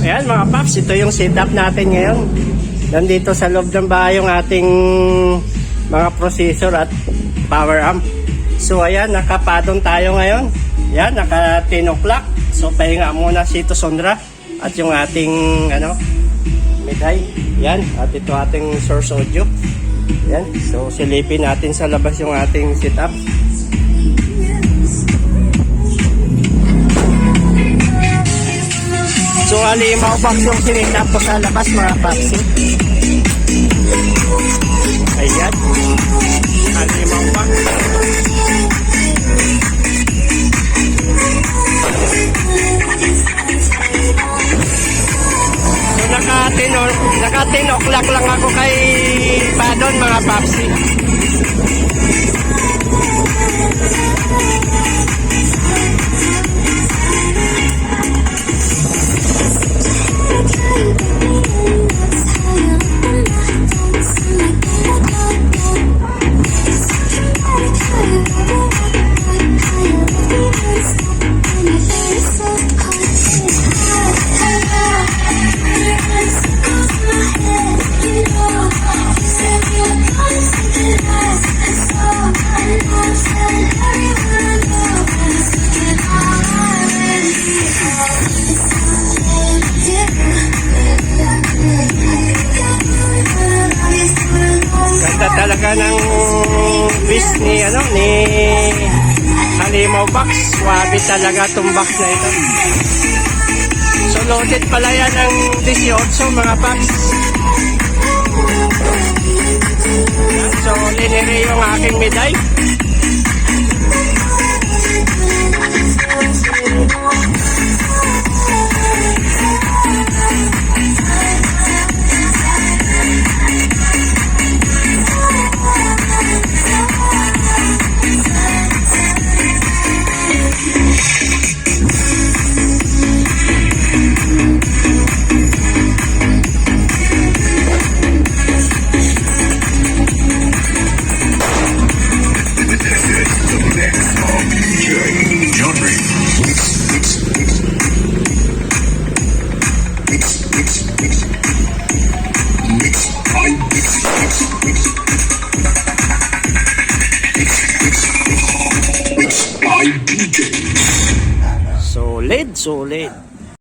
Ayan mga paps, ito yung setup natin ngayon. Nandito sa loob ng bahay yung ating mga processor at power amp. So ayan, nakapadon tayo ngayon. Ayan, naka 10 o'clock. So pahinga muna si Sondra at yung ating Miday. Ayan, at ito ating source audio. Ayan, so silipin natin sa labas yung ating setup. So halimaw box yung sinitap ko sa labas mga papsi. Ayan, halimaw box. So naka 10 o'clock lang ako kay Padon mga papsi. Ganda talaga ng fish ni halimaw box. Swabe talaga itong box na ito. So loaded pala yan ng 18 mga packs. So linire yung aking Miday. Solid.